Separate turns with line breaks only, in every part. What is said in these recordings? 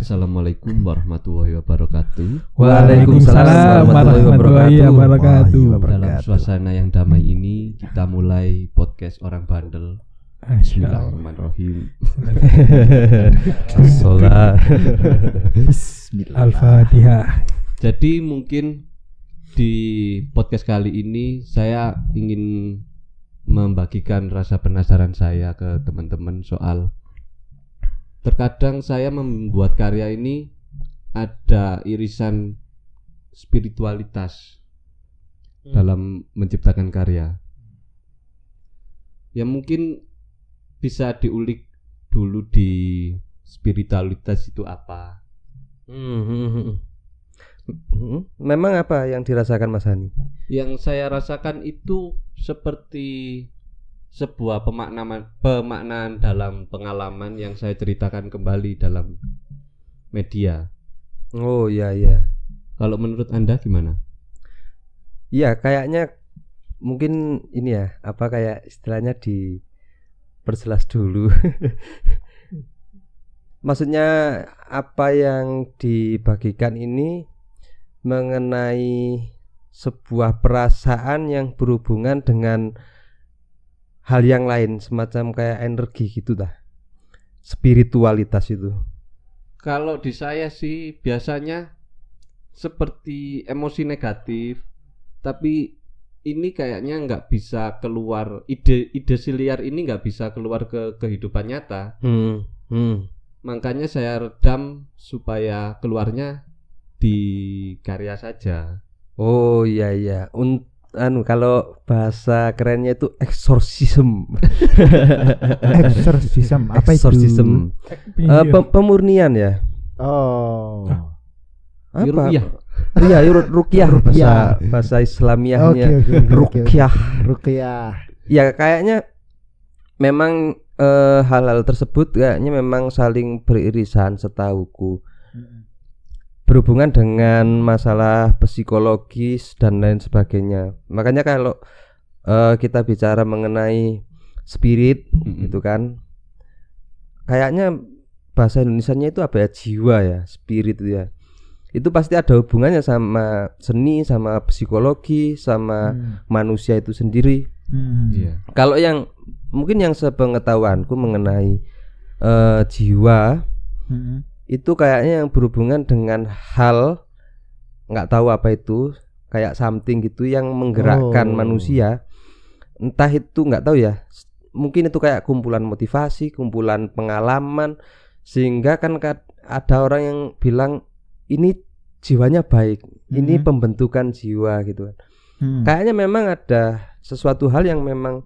Assalamualaikum warahmatullahi wabarakatuh.
Waalaikumsalam warahmatullahi wabarakatuh.
Dalam suasana yang damai ini kita mulai podcast orang bandel. Bismillahirrahmanirrahim.
Sholat. Al-Fatihah.
Jadi mungkin di podcast kali ini saya ingin membagikan rasa penasaran saya ke teman-teman soal terkadang saya membuat karya ini ada irisan spiritualitas dalam menciptakan karya. Ya mungkin bisa diulik dulu di spiritualitas itu apa.
Memang apa yang dirasakan Mas Hani?
Yang saya rasakan itu seperti sebuah pemaknaan dalam pengalaman yang saya ceritakan kembali dalam media.
Oh iya iya.
Kalau menurut Anda gimana?
Iya kayaknya mungkin ini ya, apa kayak istilahnya diperjelas dulu. Maksudnya apa yang dibagikan ini mengenai sebuah perasaan yang berhubungan dengan hal yang lain, semacam kayak energi gitu dah. Spiritualitas itu.
Kalau di saya sih biasanya seperti emosi negatif, tapi ini kayaknya nggak bisa keluar, ide si liar ini nggak bisa keluar ke kehidupan nyata. Makanya saya redam supaya keluarnya di karya saja.
Oh iya iya. Kalau bahasa kerennya itu exorcism.
Exorcism apa
exorcism.
itu?
Pemurnian ya.
Oh.
Apa?
Ruqyah.
Iya, ruqyah bahasa Islamiahnya. Ruqyah. Ya kayaknya memang hal-hal tersebut kayaknya memang saling beririsan setahuku. Berhubungan dengan masalah psikologis dan lain sebagainya. Makanya kalau kita bicara mengenai spirit gitu kan, kayaknya bahasa Indonesianya itu apa ya, jiwa ya, spirit itu ya. Itu pasti ada hubungannya sama seni, sama psikologi, sama manusia itu sendiri.
Iya.
Kalau yang mungkin yang sepengetahuanku mengenai jiwa itu kayaknya yang berhubungan dengan hal nggak tahu apa itu, kayak something gitu yang menggerakkan manusia. Entah itu nggak tahu ya, mungkin itu kayak kumpulan motivasi, kumpulan pengalaman, sehingga kan ada orang yang bilang ini jiwanya baik, ini pembentukan jiwa gitu kan. Kayaknya memang ada sesuatu hal yang memang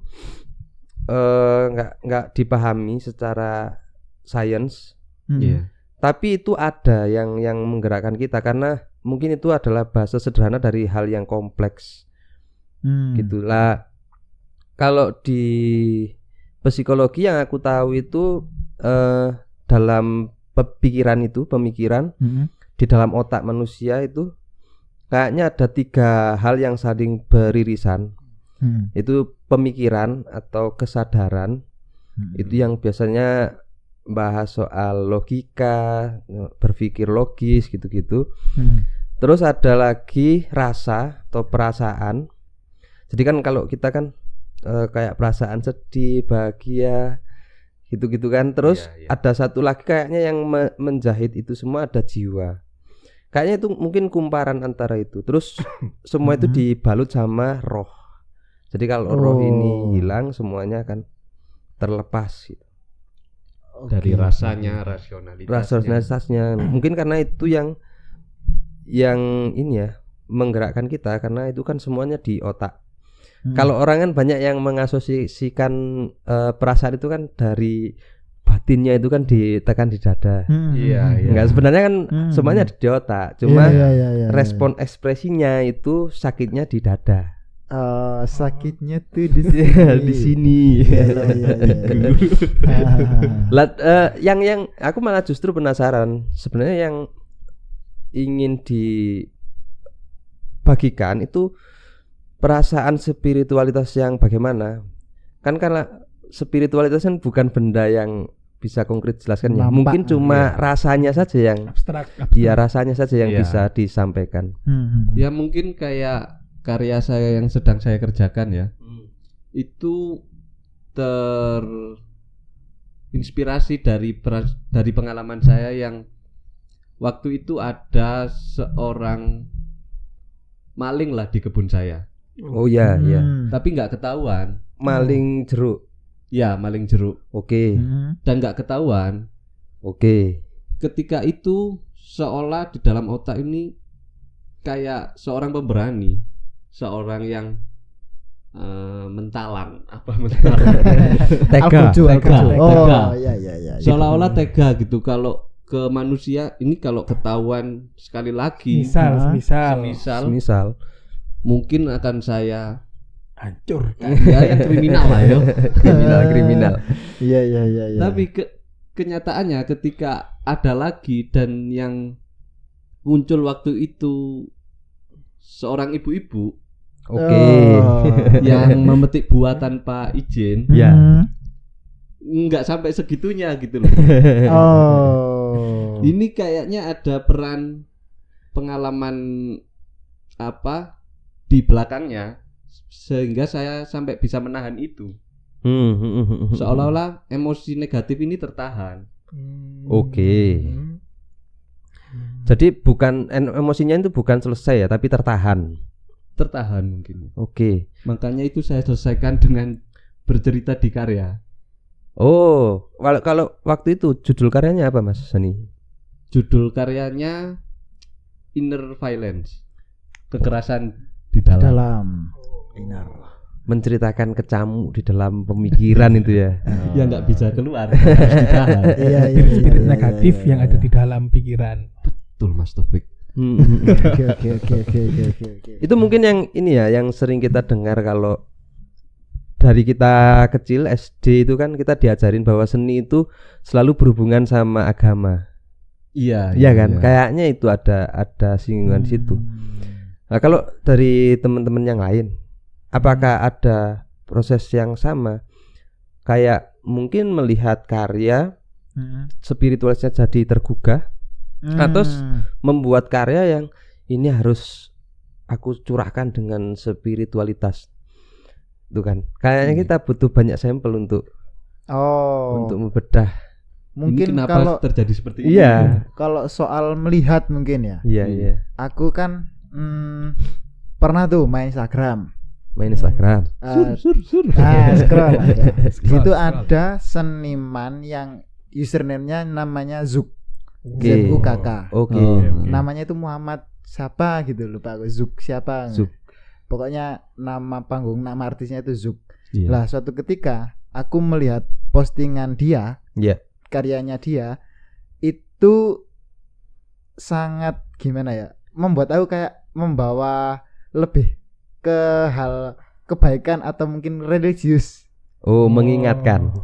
nggak dipahami secara sains.
Iya.
Tapi itu ada yang menggerakkan kita, karena mungkin itu adalah bahasa sederhana dari hal yang kompleks. Gitulah. Kalau di psikologi yang aku tahu itu dalam pemikiran di dalam otak manusia itu kayaknya ada 3 hal yang saling beririsan. Itu pemikiran atau kesadaran. Itu yang biasanya bahas soal logika, berpikir logis gitu-gitu. Terus ada lagi rasa atau perasaan. Jadi kan kalau kita kan kayak perasaan sedih, bahagia gitu-gitu kan. Terus ada satu lagi kayaknya yang menjahit itu semua, ada jiwa. Kayaknya itu mungkin kumparan antara itu. Terus semua itu dibalut sama roh. Jadi kalau roh ini hilang, semuanya akan terlepas gitu.
Dari rasanya, rasionalitasnya.
Mungkin karena itu yang ini ya, menggerakkan kita, karena itu kan semuanya di otak. Kalau orang kan banyak yang mengasosiasikan perasaan itu kan dari batinnya, itu kan ditekan di dada.
Iya.
Enggak, sebenarnya kan semuanya di otak. Cuma respon
iya.
ekspresinya itu sakitnya di dada.
Sakitnya tuh di sini.
Di sini. Yang aku malah justru penasaran sebenarnya, yang ingin dibagikan itu perasaan spiritualitas yang bagaimana. Kan karena spiritualitas kan bukan benda yang bisa konkret jelaskan ya.
Nampak,
Mungkin cuma
iya.
rasanya saja yang
abstrak.
ya rasanya saja yang
Iya.
bisa disampaikan.
Ya mungkin kayak karya saya yang sedang saya kerjakan ya. Itu terinspirasi dari pengalaman saya yang waktu itu ada seorang maling lah di kebun saya,
Oh ya, ya.
tapi nggak ketahuan.
Maling jeruk.
Ya, maling jeruk.
Oke.
Dan nggak ketahuan.
Oke.
Ketika itu seolah di dalam otak ini kayak seorang pemberani, seorang yang mentalang.
Tega.
Algojo.
Tega.
Oh,
Tega.
iya.
Seolah-olah tega gitu kalau ke manusia ini kalau ketahuan sekali lagi
Misal
Misal.
mungkin akan saya
hancur.
ya yang kriminal lah ya.
kriminal.
Iya.
Tapi kenyataannya ketika ada lagi dan yang muncul waktu itu seorang ibu-ibu
Oke.
yang memetik buah tanpa izin,
Ya.
nggak sampai segitunya gitu loh.
Oh.
Ini kayaknya ada peran pengalaman apa di belakangnya sehingga saya sampai bisa menahan itu. Seolah-olah emosi negatif ini tertahan.
Oke. Jadi bukan emosinya itu bukan selesai ya, tapi tertahan.
Tertahan mungkin.
Oke.
Makanya itu saya selesaikan dengan bercerita di karya.
Oh, kalau waktu itu judul karyanya apa Mas Sani?
Judul karyanya Inner Violence. Kekerasan di dalam.
Inner.
Menceritakan kecamuk di dalam pemikiran itu ya.
Ya nggak bisa keluar. Harus ditahan.
Iya.
Spirit negatif yang ada di dalam pikiran.
Betul Mas Taufik.
Oke.
Itu mungkin yang ini ya, yang sering kita dengar kalau dari kita kecil SD itu kan kita diajarin bahwa seni itu selalu berhubungan sama agama.
Iya.
Iya kan? Kayaknya itu ada singgungan di situ. Nah, kalau dari teman-teman yang lain, apakah ada proses yang sama? Kayak mungkin melihat karya spiritualitasnya jadi tergugah, atau membuat karya yang ini harus aku curahkan dengan spiritualitas. Itu kan. Kayaknya kita butuh banyak sampel untuk membedah.
Mungkin
ini kenapa
kalau
terjadi seperti ini?
Iya.
kalau soal melihat mungkin ya.
Iya.
Aku kan pernah tuh main Instagram.
Main Instagram.
Scroll. Itu
Scroll.
ada seniman yang username-nya namanya Zuk.
Oke.
ZUKK.
Oke.
Namanya itu Muhammad siapa gitu, lupa aku. Zuk siapa.
Zuk.
Pokoknya nama panggung, nama artisnya itu Zuk.
Iya.
Lah suatu ketika aku melihat postingan dia,
Iya.
karyanya dia itu sangat gimana ya, membuat aku kayak membawa lebih ke hal kebaikan atau mungkin religius.
Oh, mengingatkan.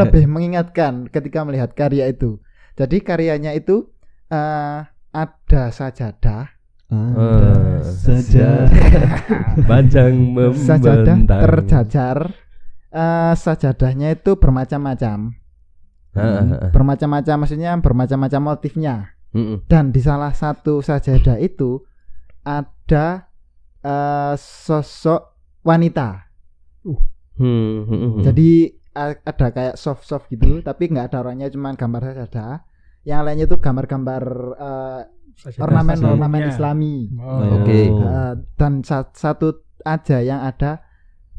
Lebih mengingatkan ketika melihat karya itu. Jadi karyanya itu ada sajadah,
Panjang
sajadah
membentang.
terjajar. Sajadahnya itu bermacam-macam. Bermacam-macam maksudnya bermacam-macam motifnya. Dan di salah satu sajadah itu ada sosok wanita. Jadi ada kayak soft gitu, tapi nggak ada orangnya, cuma gambar sajadah. Yang lainnya itu gambar-gambar ornamen Islami.
Oke.
Dan satu aja yang ada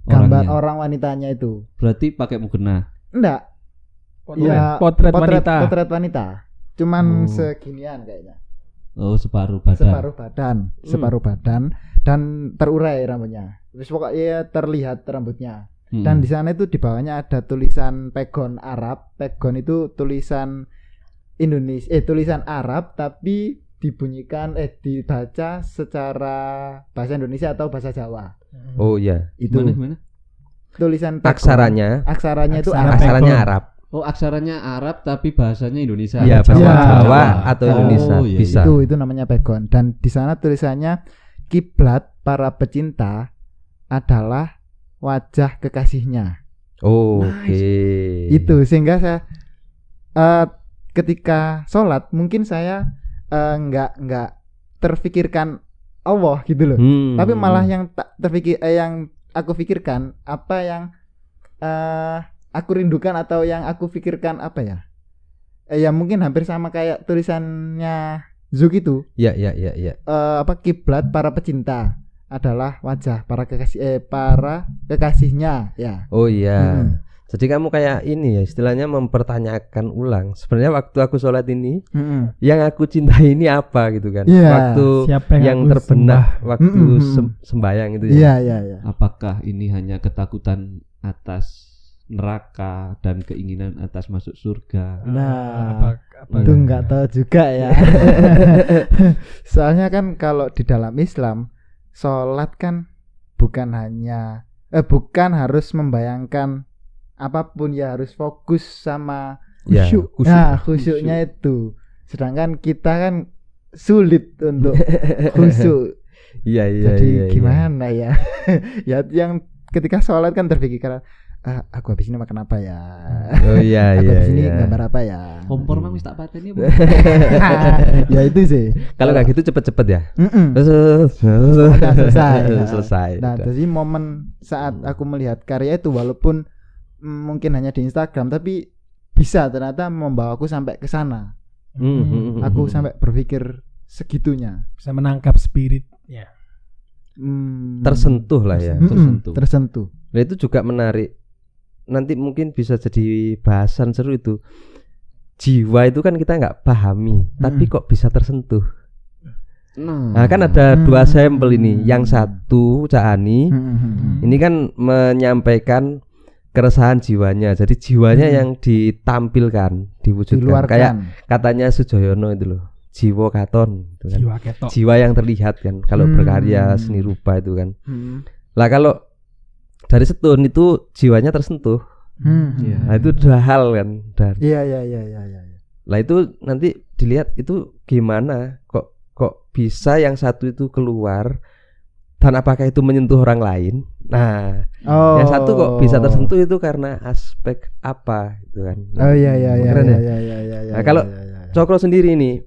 gambar orang wanitanya itu.
Berarti pakai mukena.
Enggak. Ya,
Potret wanita.
Potret wanita. Cuman seginian kayaknya.
Oh, separuh badan.
Separuh badan dan terurai rambutnya. Terus pokoknya terlihat rambutnya. Dan di sana itu di bawahnya ada tulisan pegon Arab. Pegon itu tulisan Indonesia, tulisan Arab tapi dibunyikan dibaca secara bahasa Indonesia atau bahasa Jawa.
Oh iya.
Itu
Mana?
tulisan pegon.
Aksaranya
itu
aksaranya Arab.
Oh, aksaranya Arab tapi bahasanya Indonesia.
Iya, bahasa
Jawa.
Jawa atau Indonesia
Oh, iya,
bisa.
Itu namanya pegon. Dan di sana tulisannya kiblat para pecinta adalah wajah kekasihnya.
Oke.
Itu sehingga saya ketika sholat mungkin saya nggak terfikirkan Allah gitu loh. Tapi malah yang tak terfikir yang aku pikirkan apa yang aku rindukan atau yang aku pikirkan apa ya? Ya mungkin hampir sama kayak tulisannya Zuk itu.
Ya.
Kiblat para pecinta adalah wajah para kekasihnya ya.
Oh iya. Jadi kamu kayak ini ya istilahnya mempertanyakan ulang. Sebenarnya waktu aku sholat ini yang aku cintai ini apa gitu kan. Waktu yang terbenak waktu sembahyang itu ya.
Iya.
Apakah ini hanya ketakutan atas neraka dan keinginan atas masuk surga?
Nah, itu nggak tahu juga ya. Soalnya kan kalau di dalam Islam sholat kan bukan harus membayangkan apapun ya, harus fokus sama khusyuk. Nah, khusyuknya itu. Sedangkan kita kan sulit untuk khusyuk.
Iya.
Jadi gimana ya? Ya yang ketika sholat kan terpikirkan aku habis ini makan apa ya?
Oh iya.
Aku habis ini gambar apa ya?
Kompor mah wis tak pateni.
Ya itu sih.
Kalau nggak gitu cepet-cepet ya. Selesai.
Nah, jadi momen saat aku melihat karya itu walaupun mungkin hanya di Instagram tapi bisa ternyata membawa aku sampai ke sana. Aku sampai berpikir segitunya.
Bisa menangkap spiritnya.
Tersentuh lah ya.
Tersentuh.
Nah itu juga menarik. Nanti mungkin bisa jadi bahasan seru itu. Jiwa itu kan kita nggak pahami, tapi kok bisa tersentuh. Nah kan ada dua sampel ini. Yang satu Cak Ani, ini kan menyampaikan keresahan jiwanya. Jadi jiwanya yang ditampilkan, diwujudkan.
Diluarkan.
Kayak katanya Sujoyono itu loh, jiwa katon itu kan. Jiwa yang terlihat kan kalau berkarya seni rupa itu kan. Lah kalau dari Setun itu jiwanya tersentuh. Nah itu dua hal kan.
Iya.
Lah itu nanti dilihat itu gimana kok bisa yang satu itu keluar dan apakah itu menyentuh orang lain. Nah, yang satu kok bisa tersentuh itu karena aspek apa gitu kan.
Iya.
Nah, kalau Cokro sendiri nih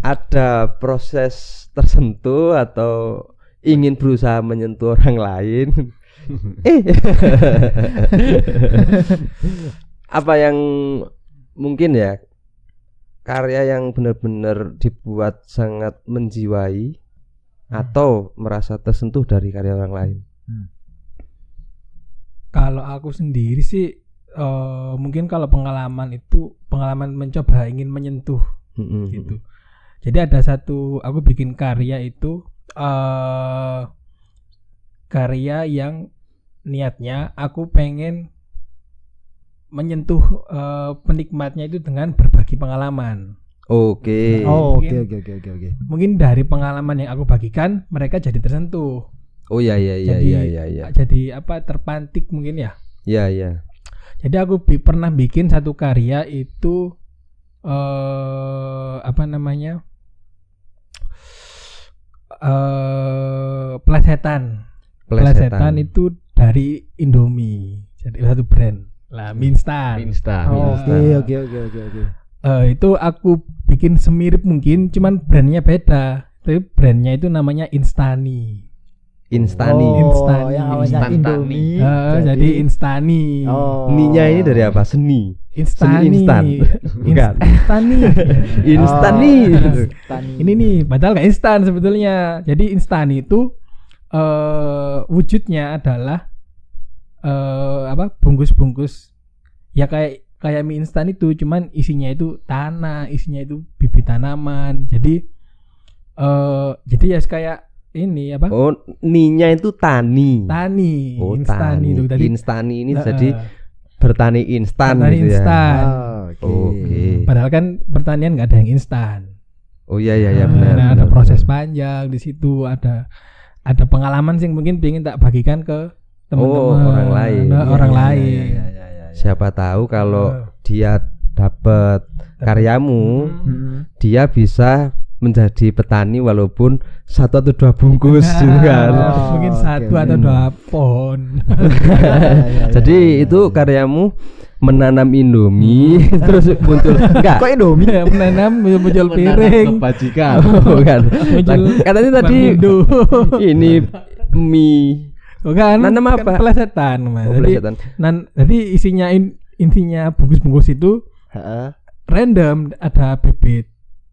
ada proses tersentuh atau ingin berusaha menyentuh orang lain. Apa yang mungkin ya karya yang benar-benar dibuat sangat menjiwai atau merasa tersentuh dari karya orang lain?
Kalau aku sendiri sih mungkin kalau pengalaman mencoba ingin menyentuh gitu. Jadi ada satu aku bikin karya itu karya yang niatnya aku pengen menyentuh penikmatnya itu dengan berbagi pengalaman.
Oke.
Oke.
Mungkin dari pengalaman yang aku bagikan mereka jadi tersentuh.
Oh iya.
Jadi apa terpantik mungkin ya.
Iya.
Jadi aku pernah bikin satu karya itu Plesetan itu dari Indomie. Jadi satu brand. Lah Minstan.
Oke.
Itu aku bikin semirip mungkin, cuman brandnya beda. Tapi brandnya itu namanya Instani.
Yang awalnya Indomie.
Jadi Instani.
Ninya ini dari apa? Seni.
Instani.
Seni instan. Enggak. Instani.
Ini nih, padahal nggak instan sebetulnya. Jadi Instani itu wujudnya adalah bungkus-bungkus ya kayak mie instan itu, cuman isinya itu tanah, isinya itu bibit tanaman. Jadi ya kayak ini apa?
Oh, ninya itu tani.
Oh, Instani itu tadi.
Instani ini jadi bertani instan gitu ya.
Oke.
Padahal kan pertanian nggak ada yang instan.
Oh iya benar.
Ada proses panjang di situ, ada pengalaman sih mungkin ingin tak bagikan ke teman-teman orang lain.
Siapa tahu kalau dia dapat karyamu, dia bisa menjadi petani walaupun 1 atau 2 bungkus juga.
Mungkin 1 atau 2 pohon.
Jadi itu karyamu menanam Indomie terus muncul enggak
Kok Indomie?
menanam muncul piring.
Kebajikan.
bukan
Muncul
katanya tadi
Indo.
ini mie
Bukan.
Nanam
kan
apa?
Pelesetan, Mas.
pelesetan.
Jadi isinya intinya bungkus-bungkus itu
Heeh.
random, ada bibit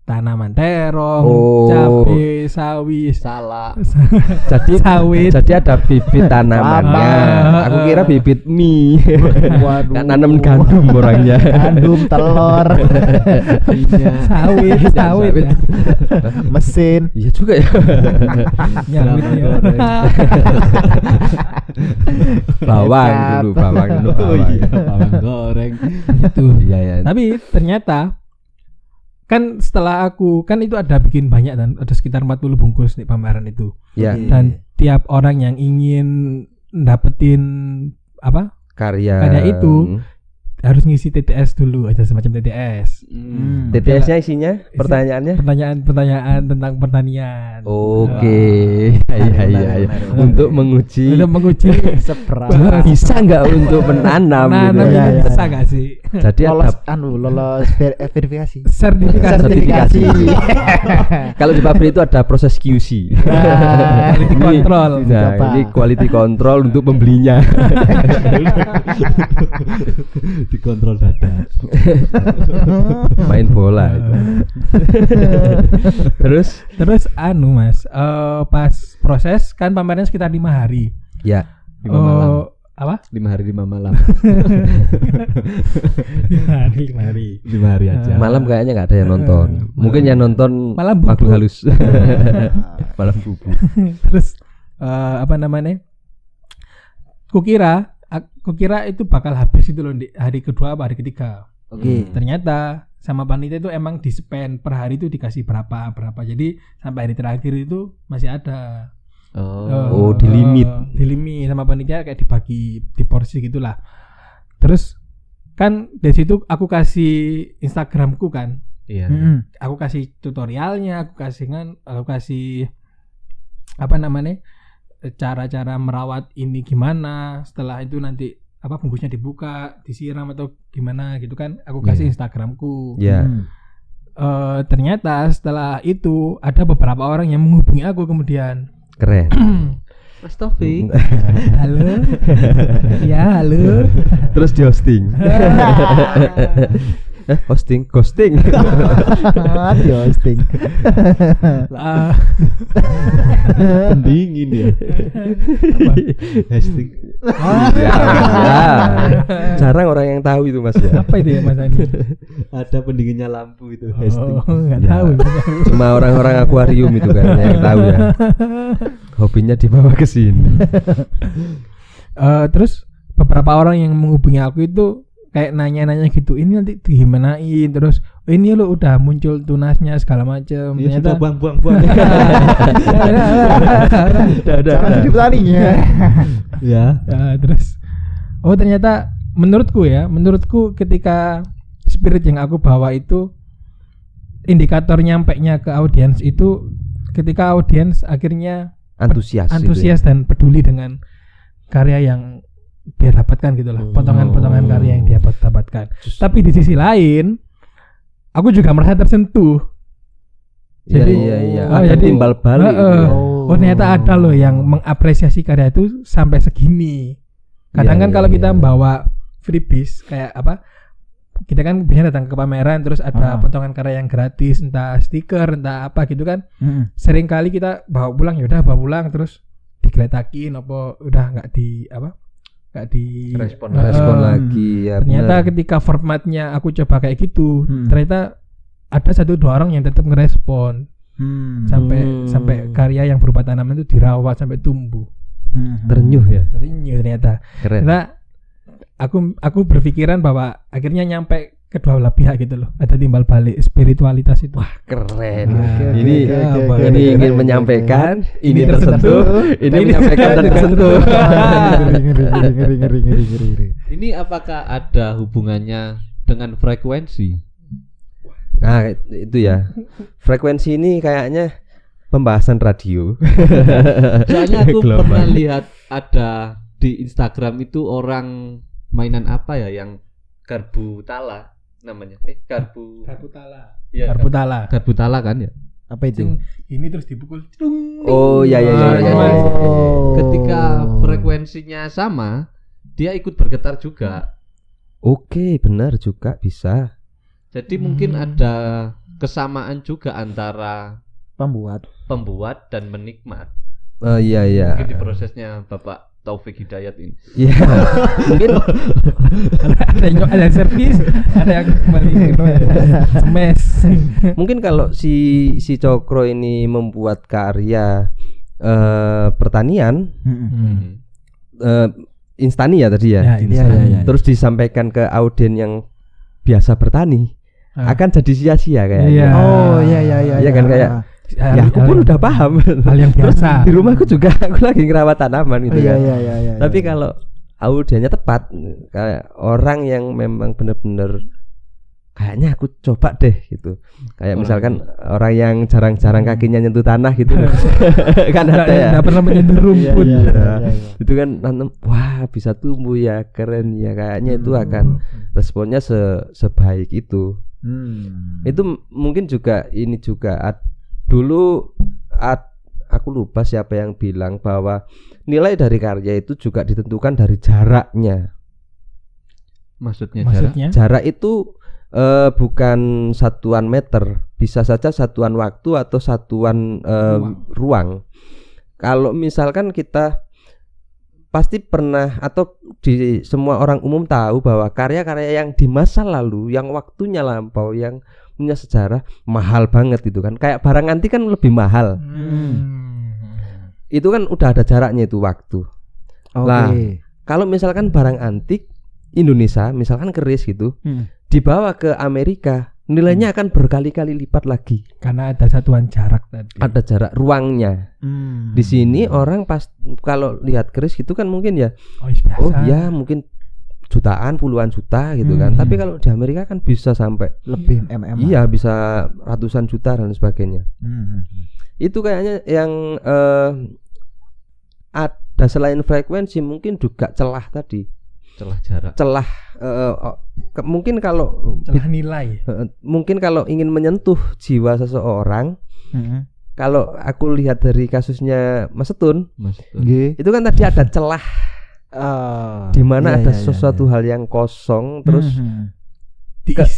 tanaman terong,
Oh.
cabai, sawi,
Salah.
jadi
sawit.
jadi ada bibit tanamannya
Apa?
aku kira bibit mie
Waduh.
kan nanam gandum orangnya
Gandum, telur,
sawit, sawit. Ya.
mesin.
iya juga ya
Nyawit ya.
bawang dulu bawang dulu bawang
Bawang goreng.
Itu.
iya ya
Tapi ternyata kan setelah aku kan itu ada bikin banyak dan ada sekitar 40 bungkus di pameran itu.
ya
Dan tiap orang yang ingin dapetin apa
karya
itu harus ngisi TTS dulu, ada semacam TTS.
TTS-nya isinya pertanyaannya
Pertanyaan tentang pertanian.
oke iya untuk menguji
Udah menguji
Seberapa
bisa nggak untuk menanam
nanam
gitu.
Iya,
ini
iya.
bisa gak sih?
Jadi
lolos
ada
lolos verifikasi.
Sertifikasi.
kalau di pabrik itu ada proses QC.
Nah,
Quality control.
Nah,
Apa?
ini quality control untuk pembelinya.
Dikontrol dada.
Main bola itu.
Terus anu Mas, pas proses kan pamerannya sekitar 5 hari.
Ya,
5 malam.
Apa?
5 hari 5 malam.
5 hari.
5 hari aja.
malam kayaknya nggak ada yang nonton. Mungkin yang nonton
Malam
makhluk
bubuk.
halus. Malam bubuk.
Terus apa namanya? Kukira itu bakal habis itu loh di hari kedua apa hari ketiga.
Oke.
Ternyata sama panitia itu emang di spend per hari itu dikasih berapa. Jadi sampai hari terakhir itu masih ada.
Oh, di limit.
Di limit sama panitia kayak dibagi di porsi gitulah. Terus kan dari situ aku kasih Instagramku kan.
Iya.
Aku kasih tutorialnya, aku kasih apa namanya? Cara-cara merawat ini gimana, setelah itu nanti apa bungkusnya dibuka, disiram atau gimana gitu kan. Aku kasih Instagramku.
Ya.
Ternyata setelah itu ada beberapa orang yang menghubungi aku kemudian.
Keren.
Mas Taufik.
Halo. Ya, halo.
Terus di hosting. Ghosting.
Di hosting.
Pendingin ya. Hashtag.
Ya. Jarang orang yang tahu itu Mas ya.
Apa itu ya Mas Ani?
Ada pendinginnya lampu itu. Hashtag.
Oh, enggak
Ya.
tahu.
Cuma orang-orang akuarium itu kan yang tahu ya. Hobinya dibawa ke sini.
Terus beberapa orang yang menghubungi aku itu kayak nanya-nanya gitu, ini nanti gimanain, terus ini lo udah muncul tunasnya segala macam.
Ya sudah buang.
Jangan jadi petani ya.
Ya.
Terus ternyata menurutku ketika spirit yang aku bawa itu indikator nyampainya ke audiens itu ketika audiens akhirnya
Antusias
dan peduli dengan karya yang dia dapatkan gitu lah, potongan-potongan karya yang dia dapatkan. Tapi di sisi lain aku juga merasa tersentuh.
Jadi ada
jadi
timbal balik.
ternyata ada loh yang mengapresiasi karya itu sampai segini. Kadang kan kalau kita bawa freebies kayak apa, kita kan biasanya datang ke pameran terus ada potongan karya yang gratis, entah stiker, entah apa gitu kan. Sering kali kita bawa pulang, ya udah bawa pulang terus digeletakin apa udah nggak di
respon lagi ya.
Ternyata
benar.
ketika formatnya aku coba kayak gitu, ternyata ada 1-2 orang yang tetap ngerespon sampai karya yang berupa tanaman itu dirawat sampai tumbuh.
Terenyuh ya.
Terenyuh ternyata.
Keren.
Karena aku berpikiran bahwa akhirnya nyampe kedua belah pihak gitu loh. Ada timbal balik spiritualitas itu.
Wah, keren.
Oke,
Ini
oke.
ini ingin menyampaikan, ini tersentuh, ini menyampaikan dan tersentuh.
Ngeri.
Ini apakah ada hubungannya dengan frekuensi?
Nah, itu ya. Frekuensi ini kayaknya pembahasan radio.
Soalnya aku
Gelombang.
pernah lihat ada di Instagram itu orang mainan apa ya yang Garbutala namanya.
Garbutala.
Iya,
Garbutala.
Garbutala kan ya.
Apa itu?
Sing ini terus dipukul.
Oh iya.
Ketika frekuensinya sama, dia ikut bergetar juga.
Oke, benar juga bisa.
Jadi mungkin ada kesamaan juga antara
Pembuat
dan menikmat.
Iya.
Mungkin di prosesnya Bapak Taufik Hidayat ini.
Iya. Mungkin
ada yang servis, ada yang kembali semes.
mungkin kalau si Cokro ini membuat karya pertanian Instani ya tadi ya.
Instani.
Terus disampaikan ke audien yang biasa bertani, akan jadi sia-sia kayaknya.
Iya.
Oh iya.
Iya kan kayak ya aku pun udah paham.
Hal yang biasa.
Di rumahku juga aku lagi ngerawat tanaman gitu kan.
Iya.
Tapi kalau audiennya tepat, kayak orang yang memang benar-benar kayaknya aku coba deh gitu. Kayak misalkan orang yang jarang-jarang kakinya nyentuh tanah gitu. Kan ada ya.
Enggak pernah menyentuh rumput.
Iya.
Itu kan nanam, wah bisa tumbuh ya, keren ya, kayaknya itu akan responnya sebaik itu. Itu mungkin juga ini juga dulu aku lupa siapa yang bilang bahwa nilai dari karya itu juga ditentukan dari jaraknya.
Maksudnya?
Jarak itu bukan satuan meter, bisa saja satuan waktu atau satuan ruang. Kalau misalkan kita pasti pernah atau di semua orang umum tahu bahwa karya-karya yang di masa lalu, yang waktunya lampau, yang punya sejarah mahal banget itu kan. Kayak barang antik kan lebih mahal. Itu kan udah ada jaraknya itu waktu. Lah, kalau misalkan barang antik Indonesia, misalkan keris gitu, dibawa ke Amerika, nilainya akan berkali-kali lipat lagi.
Karena ada satuan jarak tadi.
Ada jarak ruangnya. Di sini orang pas kalau lihat keris gitu kan mungkin ya, oh ya mungkin jutaan, puluhan juta gitu kan. Tapi kalau di Amerika kan bisa sampai
lebih mm.
Iya, bisa ratusan juta dan sebagainya. Itu kayaknya yang ada selain frekuensi mungkin juga celah tadi.
Celah jarak.
Mungkin kalau
celah nilai.
Mungkin kalau ingin menyentuh jiwa seseorang, kalau aku lihat dari kasusnya Mas Setun, itu kan tadi ada celah. Di mana ada sesuatu hal yang kosong terus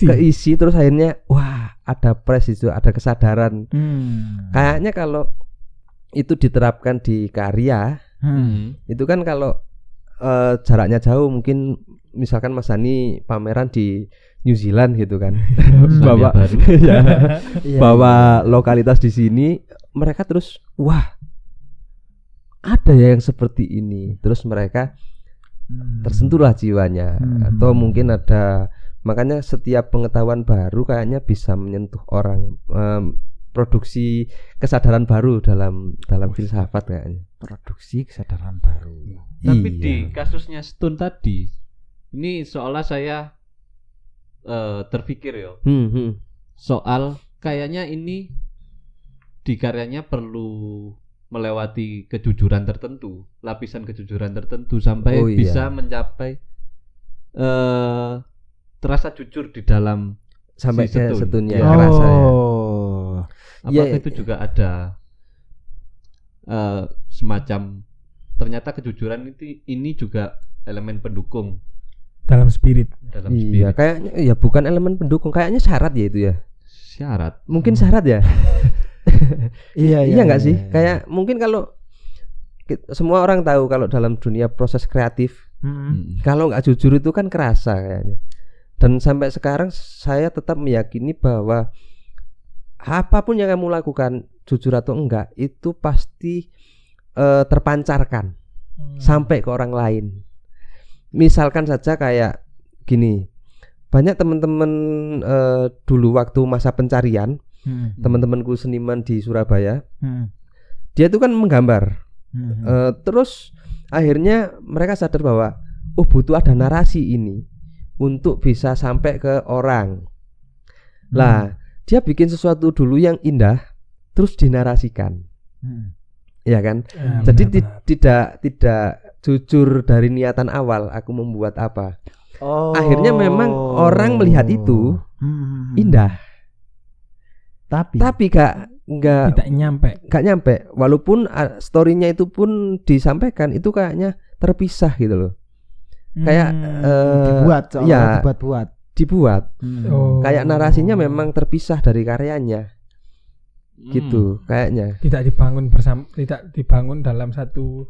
keisi terus akhirnya wah ada press itu, ada kesadaran. Kayaknya kalau itu diterapkan di karya, itu kan kalau jaraknya jauh, mungkin misalkan Mas Hani pameran di New Zealand gitu kan, bawa lokalitas di sini, mereka terus wah ada ya yang seperti ini, terus mereka tersentuhlah jiwanya. Atau mungkin ada, makanya setiap pengetahuan baru kayaknya bisa menyentuh orang, produksi kesadaran baru dalam filsafat kayaknya.
Produksi kesadaran baru.
Tapi di kasusnya Stun tadi, ini seolah saya terpikir ya, soal kayaknya ini di karyanya perlu melewati kejujuran tertentu, lapisan kejujuran tertentu sampai bisa mencapai terasa jujur di dalam
sampai
si
Setunnya
ya.
Rasa ya.
Apakah itu juga ada semacam ternyata kejujuran ini juga elemen pendukung
dalam spirit.
Iya, kayaknya ya bukan elemen pendukung, kayaknya syarat ya itu ya.
Syarat.
Mungkin syarat ya.
Iya
nggak sih? Kayak mungkin kalau semua orang tahu kalau dalam dunia proses kreatif, kalau nggak jujur itu kan kerasa kayaknya. Dan sampai sekarang saya tetap meyakini bahwa apapun yang kamu lakukan, jujur atau enggak, itu pasti terpancarkan sampai ke orang lain. Misalkan saja kayak gini, banyak teman-teman dulu waktu masa pencarian, teman-temanku seniman di Surabaya, dia itu kan menggambar, terus akhirnya mereka sadar bahwa oh butuh ada narasi ini untuk bisa sampai ke orang. Lah dia bikin sesuatu dulu yang indah, terus dinarasikan, ya kan? Jadi tidak jujur dari niatan awal aku membuat apa. akhirnya memang orang melihat itu indah. Tapi nggak nyampe. Walaupun story-nya itu pun disampaikan, itu kayaknya terpisah gitu loh. Kayak dibuat. Kayak narasinya memang terpisah dari karyanya. Gitu kayaknya.
Tidak dibangun dalam satu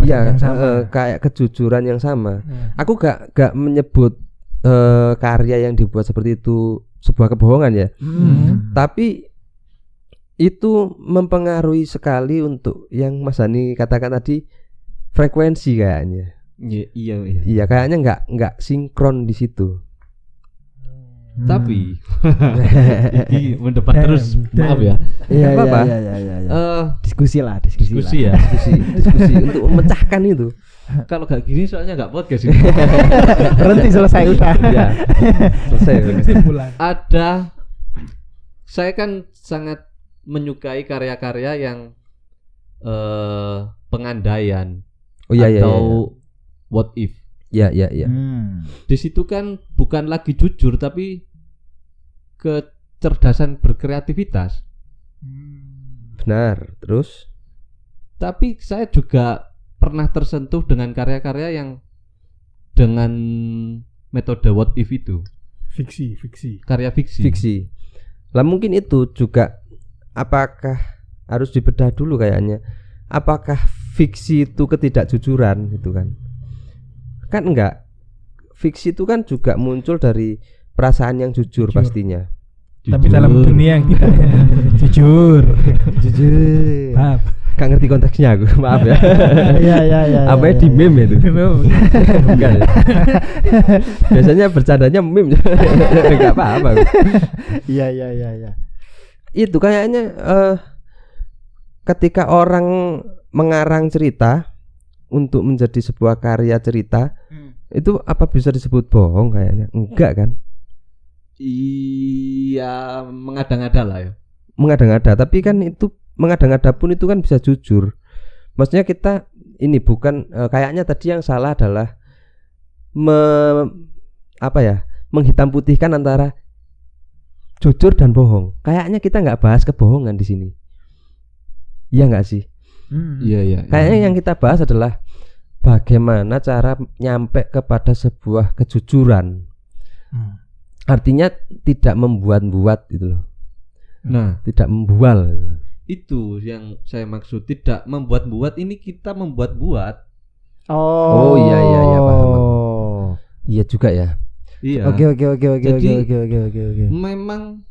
yang sama.
Kayak kejujuran yang sama. Aku gak menyebut karya yang dibuat seperti itu sebuah kebohongan ya. Tapi itu mempengaruhi sekali untuk yang Mas Hani katakan tadi, frekuensi kayaknya. Iya, kayaknya nggak sinkron di situ.
Tapi ini mendebat terus, maaf ya.
Iya. Diskusi
ya.
Diskusi untuk memecahkan itu.
Kalau gak gini soalnya gak podcast ini.
Berhenti, selesai udah.
Ya, selesai.
Saya kan sangat menyukai karya-karya yang pengandaian atau what if.
Ya.
Di situ kan bukan lagi jujur tapi kecerdasan berkreativitas.
Benar. Terus?
Tapi saya juga pernah tersentuh dengan karya-karya yang dengan metode what if itu.
Fiksi.
Karya fiksi.
Lah mungkin itu juga, apakah harus dibedah dulu kayaknya. Apakah fiksi itu ketidakjujuran gitu kan? Kan enggak. Fiksi itu kan juga muncul dari perasaan yang jujur. Pastinya.
Tapi dalam dunia yang tidak jujur.
Maaf. Gak ngerti konteksnya aku, maaf ya.
Iya.
Apa di meme itu? Bukan. Biasanya bercandanya meme. Enggak apa-apa.
Iya.
Itu kayaknya ketika orang mengarang cerita untuk menjadi sebuah karya cerita, itu apa bisa disebut bohong kayaknya? Enggak kan?
Iya, mengada-ngada lah ya.
Mengada-ngada, tapi kan itu mengada-ngada pun itu kan bisa jujur. Maksudnya kita ini bukan kayaknya tadi yang salah adalah menghitam putihkan antara jujur dan bohong. Kayaknya kita nggak bahas kebohongan di sini. Iya nggak sih?
Iya.
Kayaknya yang kita bahas adalah bagaimana cara nyampe kepada sebuah kejujuran. Artinya tidak membuat-buat gitu loh.
Nah,
tidak membual.
Itu yang saya maksud, tidak membuat-buat. Ini kita membuat-buat.
Oh iya paham. Iya juga ya.
Iya.
Oke.
Jadi memang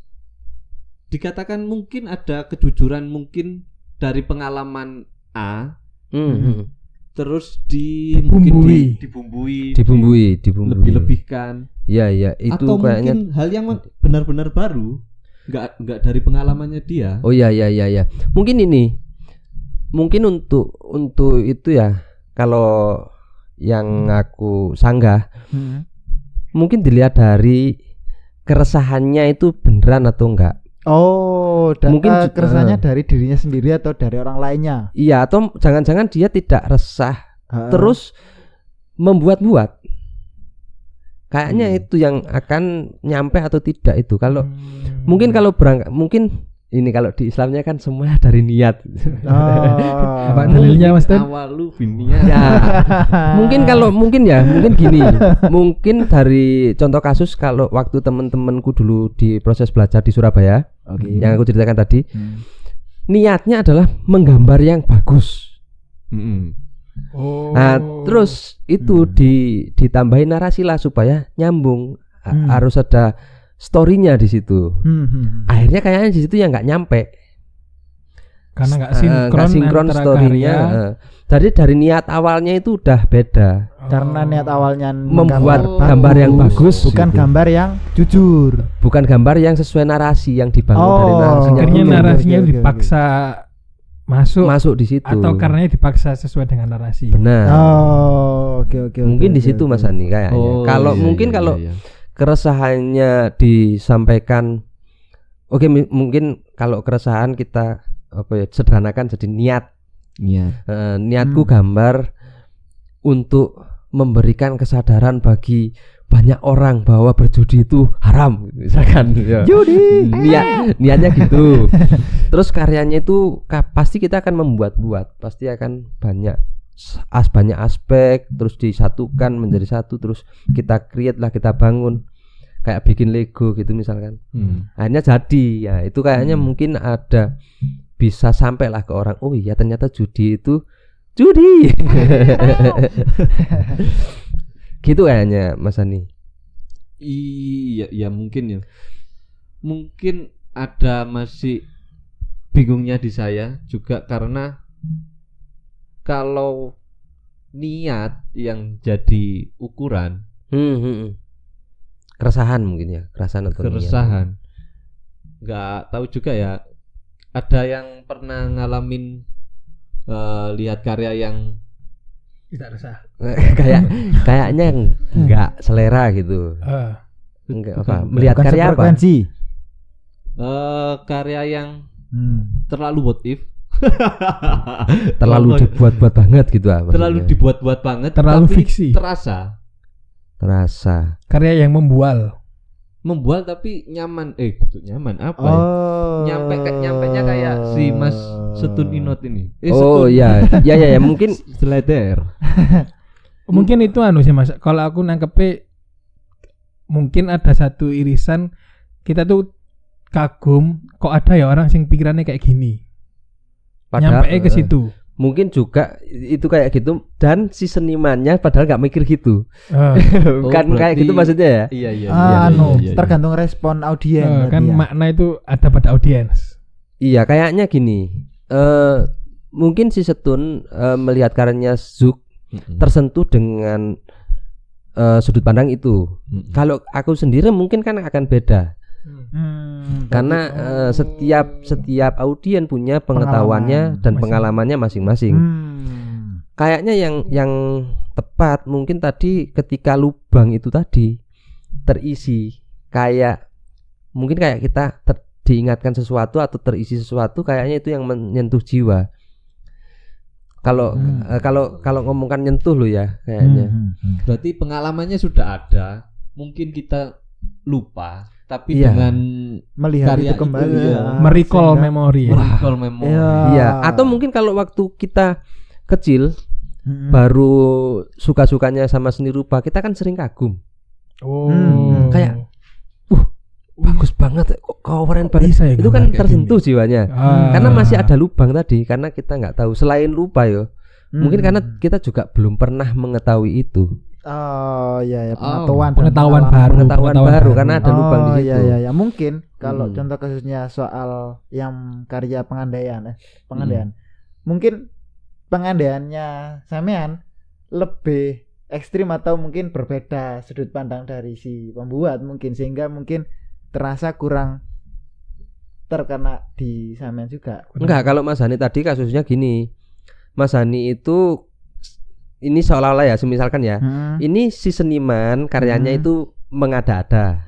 dikatakan mungkin ada kejujuran mungkin dari pengalaman A. Terus dibumbui, lebih-lebihkan.
Iya, itu
atau
kayaknya
mungkin hal yang benar-benar baru, enggak dari pengalamannya dia.
Oh iya. Mungkin untuk itu ya, kalau yang aku sanggah, mungkin dilihat dari keresahannya itu beneran atau enggak.
Oh, mungkin keresahannya dari dirinya sendiri atau dari orang lainnya.
Iya, atau jangan-jangan dia tidak resah terus membuat-buat. Kayaknya itu yang akan nyampe atau tidak itu. Kalau mungkin kalau berangkat, mungkin ini kalau di Islamnya kan semua dari niat.
Apa dalilnya Mas Ten?
Awalu binniat.
Ya. mungkin gini. Mungkin dari contoh kasus kalau waktu teman-temanku dulu di proses belajar di Surabaya, yang aku ceritakan tadi, niatnya adalah menggambar yang bagus. Nah, terus itu ditambahin narasi lah supaya nyambung. Harus ada story-nya di situ. Akhirnya kayaknya di situ yang nggak nyampe.
Karena nggak
sinkron story-nya. Jadi dari niat awalnya itu udah beda.
Karena niat awalnya
membuat gambar yang bagus,
bukan
gitu.
Gambar yang jujur,
bukan gambar yang sesuai narasi yang dibangun dari narasinya.
Akhirnya narasinya dipaksa masuk
di situ.
Atau karenanya dipaksa sesuai dengan narasi.
Benar.
Oke.
Mungkin di situ Mas Hani kayaknya. Kalau keresahannya disampaikan, mungkin kalau keresahan kita sederhanakan jadi niat. Niatku gambar untuk memberikan kesadaran bagi banyak orang bahwa berjudi itu haram misalkan ya.
Judi.
Niatnya gitu. Terus karyanya itu pasti kita akan membuat-buat, pasti akan banyak aspek, terus disatukan menjadi satu, terus kita create lah, kita bangun kayak bikin Lego gitu misalkan. Akhirnya jadi ya, itu kayaknya mungkin ada bisa sampailah ke orang, oh iya ternyata judi itu judi. Gitu kayaknya Mas Ani.
Iya, ya mungkin ya. Mungkin ada masih bingungnya di saya juga karena kalau niat yang jadi ukuran,
keresahan mungkin ya, keresahan atau
keresahan. Nggak tahu juga ya. Ada yang pernah ngalamin lihat karya yang
Tidak resah.
kayaknya enggak selera gitu. Enggak apa? Melihat
Bukan
karya apa?
sefrekuensi.
karya yang terlalu what if.
Terlalu dibuat-buat banget gitu ah.
Terlalu
maksudnya.
dibuat-buat banget,
Terlalu
tapi
fiksi.
terasa
Karya yang membual
tapi nyaman. Gitu nyaman apa ya? Nyampenya kayak si Mas Setun Inot ini.
Oh iya, ya mungkin
Seleder.
mungkin itu sih Mas. Kalau aku nangkepe mungkin ada satu irisan kita tuh kagum kok ada ya orang sing pikirannya kayak gini.
padahal
Nyampe ke situ.
mungkin juga itu kayak gitu dan si senimannya padahal nggak mikir gitu. Kan kayak
berarti-
gitu maksudnya ya.
Iya.
Tergantung respon audiens.
Kan
berarti ya.
makna itu ada pada audiens.
Iya, kayaknya gini. Mungkin si Setun melihat karyanya Zuk tersentuh dengan sudut pandang itu. Kalau aku sendiri mungkin kan akan beda. Karena setiap audien punya pengetahuannya dan pengalamannya masing-masing. Kayaknya yang tepat mungkin tadi ketika lubang itu tadi terisi, kayak mungkin kayak kita diingatkan sesuatu atau terisi sesuatu, kayaknya itu yang menyentuh jiwa. Kalau ngomongkan nyentuh lo ya kayaknya.
Berarti pengalamannya sudah ada, mungkin kita lupa, tapi
Iya.
dengan
Melihat
karya
itu kembali
itu,
ya.
Merecall
Sehingga-
memori.
recall memory.
Iya.
Iya, atau mungkin kalau waktu kita kecil
Mm-mm.
baru suka-sukanya sama seni rupa, kita kan sering kagum.
Oh.
Kayak, bagus banget, kok keren banget.
Bisa ya
Itu
gambar
kan
kayak
tersentuh jiwanya.
Ah.
Karena masih ada lubang tadi, karena kita nggak tahu. Selain lupa yo, mungkin karena kita juga belum pernah mengetahui itu.
Oh iya ya,
Pengetahuan
pengetahuan
baru.
Pengetahuan baru karena ada lubang di situ.
Iya mungkin kalau contoh kasusnya soal yang karya pengandaian mungkin pengandaiannya sampean lebih ekstrim atau mungkin berbeda sudut pandang dari si pembuat mungkin, sehingga mungkin terasa kurang terkena di sampean juga.
Enggak, kalau Mas Hani tadi kasusnya gini. Mas Hani itu ini seolah-olah ya, misalkan ya. Ini si seniman karyanya itu mengada-ada.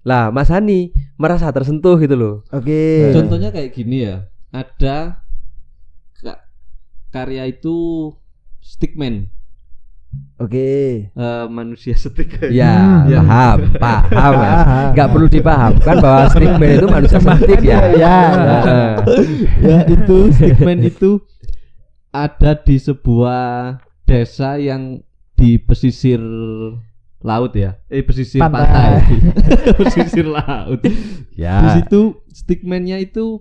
Lah, Mas Hani merasa tersentuh gitu loh.
Oke.
Contohnya kayak gini ya, ada karya itu stickman,
Oke.
manusia stick.
Ya, paham ya. Enggak perlu dipahamkan bahwa stickman itu manusia stick ya.
Ya.
Ya itu stickman itu ada di sebuah desa yang di pesisir laut ya, pesisir pantai. Pesisir laut.
Ya.
Di situ stickman-nya itu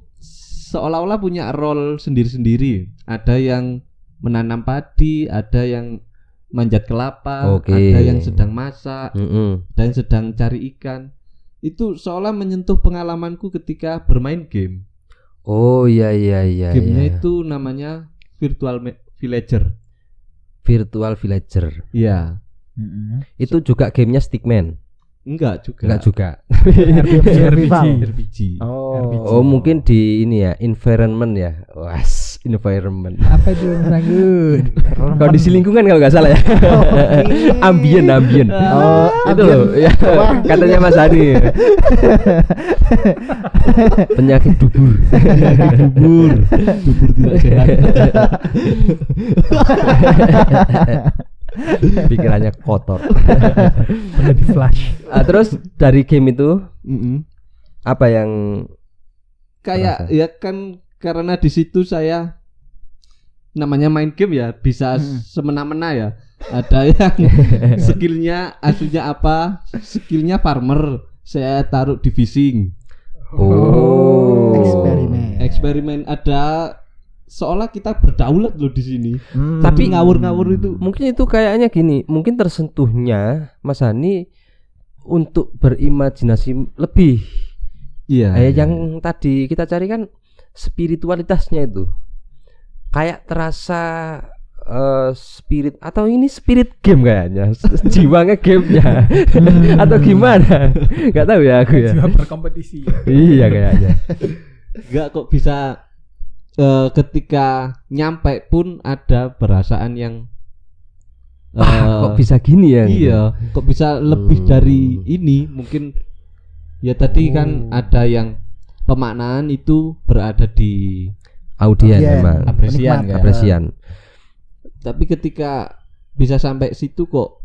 seolah-olah punya role sendiri-sendiri. Ada yang menanam padi, ada yang manjat kelapa,
Oke.
ada yang sedang masak,
Mm-mm.
dan sedang cari ikan. Itu seolah menyentuh pengalamanku ketika bermain game.
Oh iya.
Gamenya
iya.
itu namanya Virtual Villager.
Virtual Villager.
Iya.
Itu juga gamenya Stickman.
Enggak juga.
Enggak juga.
RPG.
Oh, mungkin di ini ya, environment ya. Was, environment.
Apa itu Ranggun?
Kondisi lingkungan kalau nggak salah ya. ambien.
Oh,
Itu loh, ya. Katanya Mas Hani. Penyakit dubur.
Dubur tidak sehat.
Pikirannya kotor.
Perlu di flash.
Terus dari game itu
Mm-mm.
apa yang
Kayak
Terasa.
ya kan karena di situ saya namanya main game ya bisa semena-mena ya. Ada yang skillnya aslinya apa? Skillnya farmer. Saya taruh di fishing. Eksperimen ada seolah kita berdaulat loh di sini. Tapi ngawur-ngawur itu.
Mungkin itu kayaknya gini, mungkin tersentuhnya Mas Hani untuk berimajinasi lebih.
Iya.
Yang tadi kita cari kan spiritualitasnya itu. Kayak terasa spirit atau ini spirit game kayaknya. Jiwanya gamenya. Atau gimana? Enggak tahu ya aku ya.
Jiwa berkompetisi.
Iya kayaknya.
Enggak kok bisa ketika nyampe pun ada perasaan yang
Kok bisa gini ya?
Iya, kok bisa lebih dari ini? Mungkin ya tadi kan ada yang pemaknaan itu berada di
Audien memang.
apresian kan.
Apresian.
Tapi ketika bisa sampai situ kok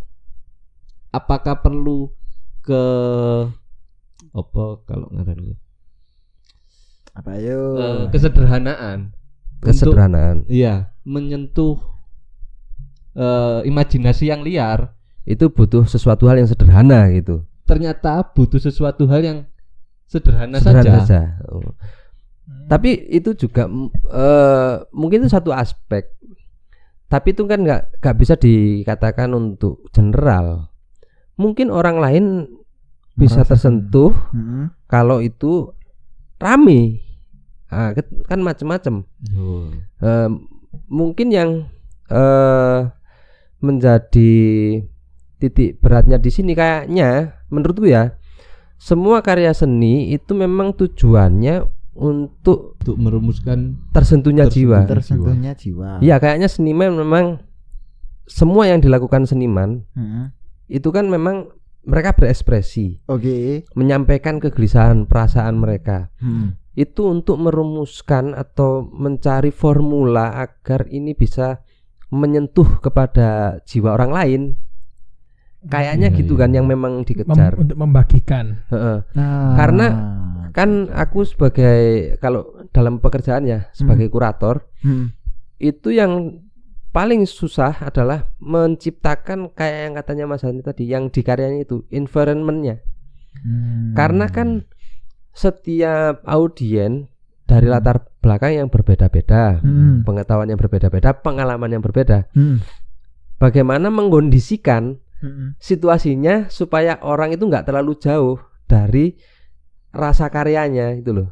apakah perlu ke apa kalau ngarannya?
Apa yo?
Kesederhanaan.
Kesederhanaan.
Iya, menyentuh imajinasi yang liar.
Itu butuh sesuatu hal yang sederhana gitu.
Ternyata butuh sesuatu hal yang sederhana
Sederhana
saja.
saja. Tapi itu juga mungkin itu satu aspek. Tapi itu kan nggak bisa dikatakan untuk general. Mungkin orang lain bisa tersentuh kalau itu rame. Kan macam-macam. Mungkin yang menjadi titik beratnya di sini kayaknya menurutku ya, semua karya seni itu memang tujuannya untuk
merumuskan
tersentuhnya jiwa.
Tersentuhnya jiwa.
Iya, kayaknya seniman memang semua yang dilakukan seniman itu kan memang mereka berekspresi, menyampaikan kegelisahan perasaan mereka. Itu untuk merumuskan atau mencari formula agar ini bisa menyentuh kepada jiwa orang lain. Kayaknya gitu kan yang memang dikejar.
Untuk membagikan.
Karena kan aku sebagai kalau dalam pekerjaan ya sebagai kurator itu yang paling susah adalah menciptakan kayak yang katanya Mas Hani tadi yang di karyanya itu environmentnya. Karena kan setiap audien dari latar belakang yang berbeda-beda, pengetahuan yang berbeda-beda, pengalaman yang berbeda. Bagaimana mengkondisikan situasinya supaya orang itu nggak terlalu jauh dari rasa karyanya itu loh.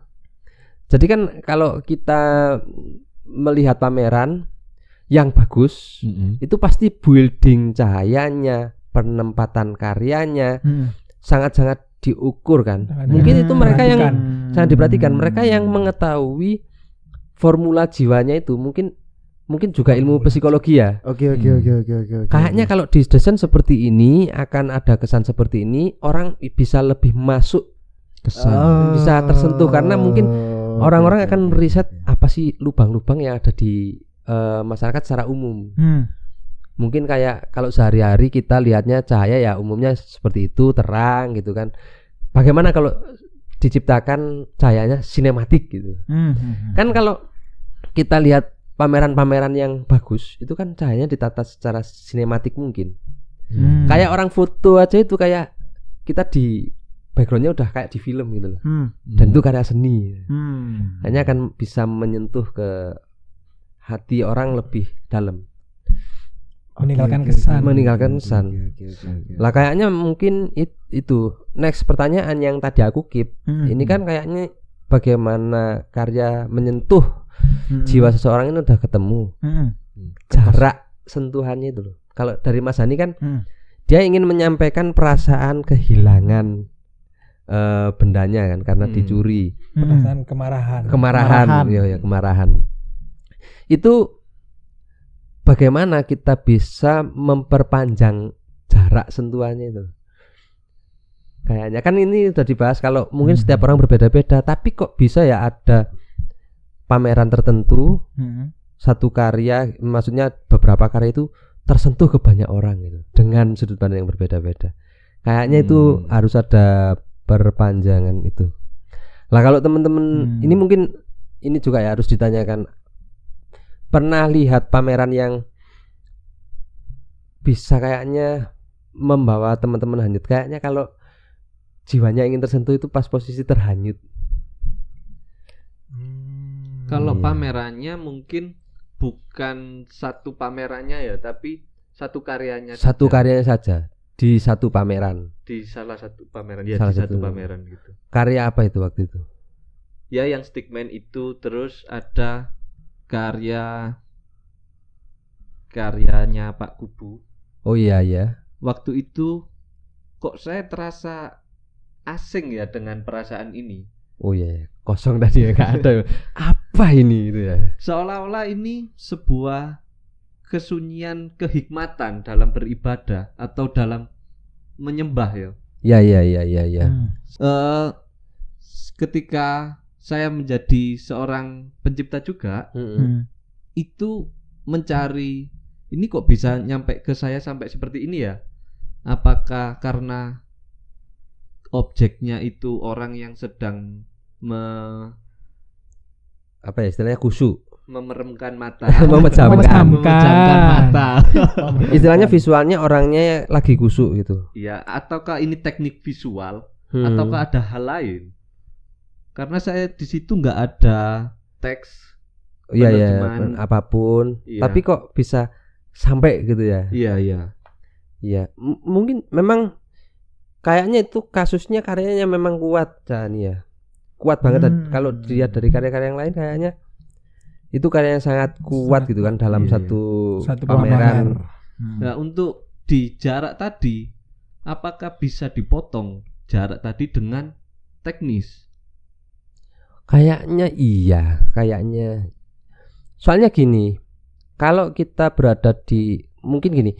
Jadi kan kalau kita melihat pameran yang bagus, itu pasti building cahayanya, penempatan karyanya sangat-sangat diukur kan. Mungkin itu mereka yang sangat diperhatikan, mereka yang mengetahui formula jiwanya itu mungkin juga ilmu psikologi ya.
Oke.
Kayaknya kalau di desain seperti ini akan ada kesan seperti ini, orang bisa lebih masuk bisa tersentuh karena mungkin orang-orang akan meriset apa sih lubang-lubang yang ada di masyarakat secara umum. Mungkin kayak kalau sehari-hari kita lihatnya cahaya ya umumnya seperti itu, terang gitu kan. Bagaimana kalau diciptakan cahayanya sinematik gitu. Kan kalau kita lihat pameran-pameran yang bagus itu kan cahayanya ditata secara sinematik mungkin. Kayak orang foto aja itu kayak kita di backgroundnya udah kayak di film gitu loh. Dan itu karya seni. Hanya akan bisa menyentuh ke hati orang lebih dalam.
Meninggalkan kesan.
Lah kayaknya mungkin itu next pertanyaan yang tadi aku keep. Ini kan kayaknya bagaimana karya menyentuh jiwa seseorang ini udah ketemu. Jarak sentuhannya itu loh. Kalau dari Mas Hani kan dia ingin menyampaikan perasaan kehilangan bendanya kan karena dicuri.
Perasaan kemarahan.
Kemarahan. Itu bagaimana kita bisa memperpanjang jarak sentuhannya itu? Kayaknya kan ini udah dibahas kalau mungkin setiap orang berbeda-beda, tapi kok bisa ya ada pameran tertentu satu karya, maksudnya beberapa karya itu tersentuh ke banyak orang gitu dengan sudut pandang yang berbeda-beda. Kayaknya itu harus ada perpanjangan itu. Lah kalau teman-teman ini mungkin ini juga ya harus ditanyakan, pernah lihat pameran yang bisa kayaknya membawa teman-teman hanyut? Kayaknya kalau jiwanya ingin tersentuh itu pas posisi terhanyut.
Kalau pamerannya mungkin bukan satu pamerannya ya, tapi satu karyanya.
Satu karyanya saja di satu pameran.
Di salah satu pameran ya,
Salah
di satu
satu.
pameran gitu.
Karya apa itu waktu itu?
Ya yang Stickman itu, terus ada karyanya Pak Kubu.
Oh iya ya.
Waktu itu kok saya terasa asing ya dengan perasaan ini.
Oh iya, kosong tadi ya, nggak ada. Apa ini itu ya?
Seolah-olah ini sebuah kesunyian kehikmatan dalam beribadah atau dalam menyembah ya.
Ya.
Ketika saya menjadi seorang pencipta juga, itu mencari ini kok bisa nyampe ke saya sampai seperti ini ya? Apakah karena objeknya itu orang yang sedang
Apa ya istilahnya, khusyuk,
memeremkan mata,
memejamkan
mata.
Istilahnya visualnya orangnya lagi khusyuk gitu.
Ya, ataukah ini teknik visual ataukah ada hal lain? Karena saya di situ nggak ada teks,
Iya ya,
penerjemahan.
apapun.
Iya.
Tapi kok bisa sampai gitu ya?
Iya.
Iya, mungkin memang kayaknya itu kasusnya karyanya memang kuat dan ya. Kuat banget. Kalau dilihat dari karya-karya yang lain kayaknya itu karya yang sangat kuat gitu kan dalam satu pameran.
Nah, untuk di jarak tadi, apakah bisa dipotong jarak tadi dengan teknis?
Kayaknya iya, kayaknya. Soalnya gini, kalau kita berada di, mungkin gini.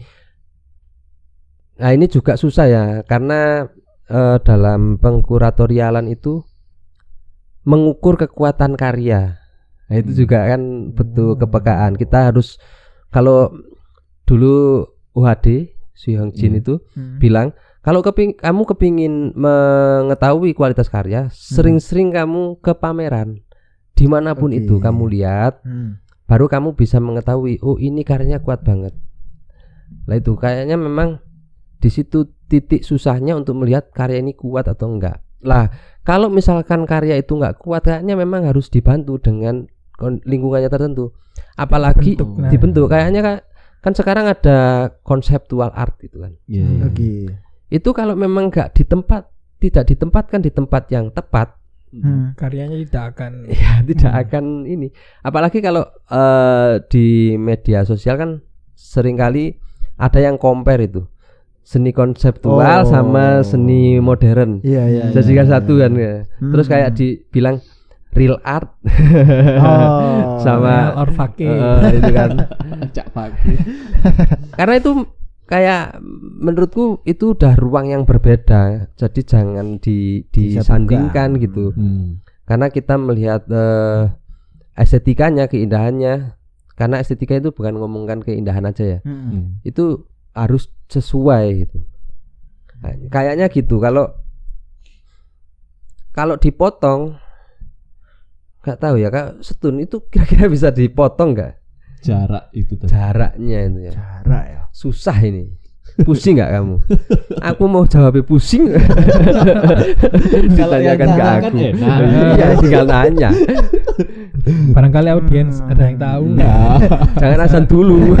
Nah, ini juga susah ya, karena dalam pengkuratorialan itu mengukur kekuatan karya. Nah, itu juga kan butuh kepekaan. Kita harus, kalau dulu UHD Sui Hong Jin itu bilang, kalau kamu kepingin mengetahui kualitas karya, sering-sering kamu ke pameran dimanapun itu kamu lihat, baru kamu bisa mengetahui, oh ini karyanya kuat banget. Lah itu kayaknya memang di situ titik susahnya untuk melihat karya ini kuat atau enggak. Lah kalau misalkan karya itu enggak kuat, kayaknya memang harus dibantu dengan lingkungannya tertentu, apalagi dibentuk. Kayaknya kan sekarang ada konseptual art itu kan. Itu kalau memang tidak ditempatkan di tempat yang tepat,
karyanya tidak akan
tidak akan ini. Apalagi kalau di media sosial kan seringkali ada yang compare itu seni konseptual sama seni modern. Jadikan satu kan ya. Terus kayak dibilang real art sama
or fake
itu kan.
Cak pagi.
Karena itu kayak menurutku itu udah ruang yang berbeda. Jadi jangan disandingkan gitu. Karena kita melihat estetikanya, keindahannya. Karena estetika itu bukan ngomongkan keindahan aja ya. Itu harus sesuai gitu. Nah, kayaknya gitu. Kalau dipotong, nggak tahu ya Kak Setun, itu kira-kira bisa dipotong nggak?
Jarak itu tadi.
Jaraknya itu ya.
Jarak ya.
Susah ini. Pusing nggak kamu? Aku mau jawabnya pusing. Ditanyakan ke aku. Iya, tinggal nanya.
Barangkali audiens ada yang tahu.
Jangan azan dulu.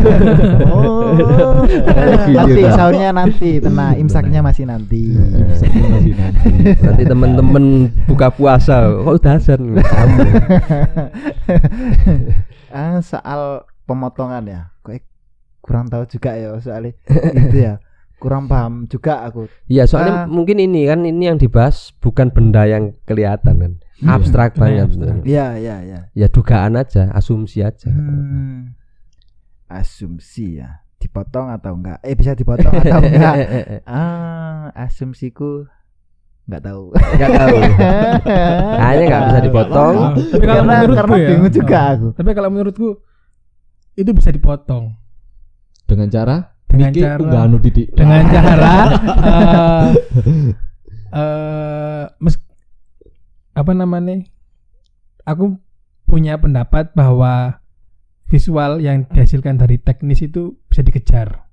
Nanti sahurnya nanti, tenang, imsaknya masih nanti.
Nanti temen-temen buka puasa kok udah azan.
Soal pemotongan ya, kok kurang tahu juga ya soalnya itu ya, kurang paham juga aku.
Iya, soalnya mungkin ini yang dibahas bukan benda yang kelihatan kan, abstrak banget.
Iya.
Ya dugaan aja, asumsi aja.
Asumsi ya, dipotong atau enggak? Bisa dipotong atau enggak? Asumsiku nggak tahu.
Kayaknya nggak bisa dipotong.
Tapi kalau menurutku
karena bingung juga aku.
Tapi kalau menurutku itu bisa dipotong.
Dengan cara
dengan
Iki
cara
unggah anu didik.
dengan cara apa namanya? Aku punya pendapat bahwa visual yang dihasilkan dari teknis itu bisa dikejar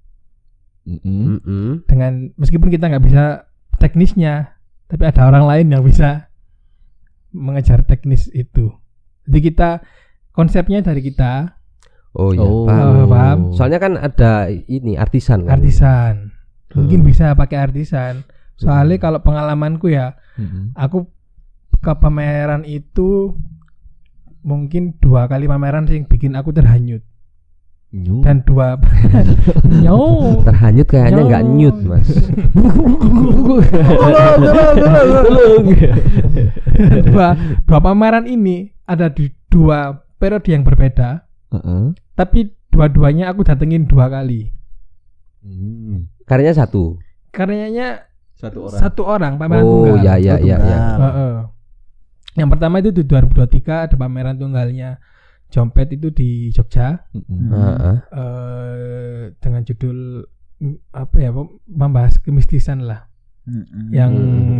dengan meskipun kita nggak bisa teknisnya, tapi ada orang lain yang bisa mengejar teknis itu. Jadi kita konsepnya dari kita.
Oh iya,
paham.
Soalnya kan ada ini artisan kan.
Artisan. Mungkin bisa pakai artisan. Soalnya kalau pengalamanku ya, aku ke pameran itu mungkin 2 kali pameran sih yang bikin aku terhanyut. Dan 2
terhanyut kayaknya nggak nyut mas.
dua pameran ini ada di 2 periode yang berbeda. Tapi dua-duanya aku datengin 2 kali.
Karyanya satu.
Karyanya
satu orang
pameran
tunggal.
Ya. Yang pertama itu di 2023 ada pameran tunggalnya Jompet itu di Jogja. Dengan judul apa ya, membahas kemistisan lah. Yang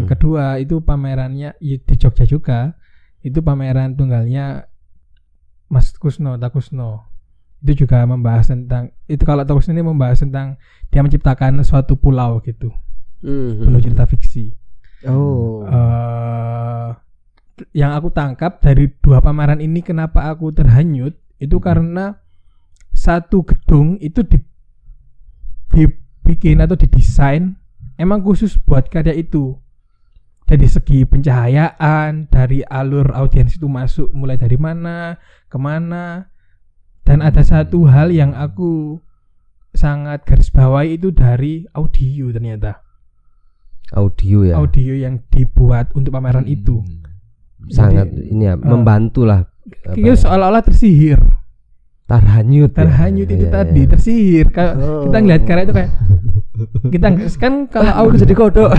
kedua itu pamerannya di Jogja juga. Itu pameran tunggalnya Mas Takusno. Itu juga membahas tentang itu, kalau Takusno ini membahas tentang dia menciptakan suatu pulau gitu. Penuh cerita fiksi. Yang aku tangkap dari 2 pameran ini, kenapa aku terhanyut itu karena satu gedung itu dibikin atau didesain emang khusus buat karya itu. Dari segi pencahayaan, dari alur audiens itu masuk mulai dari mana kemana. Dan ada satu hal yang aku sangat garis bawahi itu dari audio ternyata.
Audio ya.
Audio yang dibuat untuk pameran itu
sangat ini ya, membantu lah.
Itu seolah-olah tersihir.
Terhanyut
itu tadi tersihir. Kalau kita ngeliat karya itu kayak kita kan kalau
aku jadi kodok.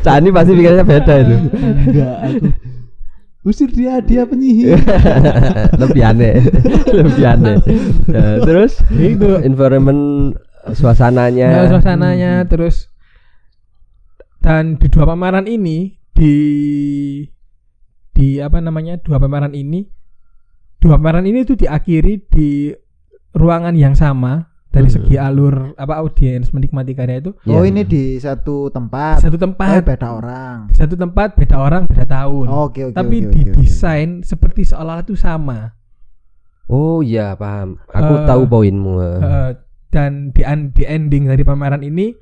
Cani pasti pikirnya beda itu.
Enggak, aku usir dia penyihir.
Lebih aneh. Terus itu environment suasananya
terus. Dan di 2 pameran ini di apa namanya 2 pameran ini itu diakhiri di ruangan yang sama dari segi alur audiens menikmati karya itu.
Ini di satu tempat beda orang.
Di satu tempat beda orang beda tahun.
Oke.
Tapi didesain seperti seolah itu sama.
Oh iya, paham. Aku tahu poinmu.
Dan di ending dari pameran ini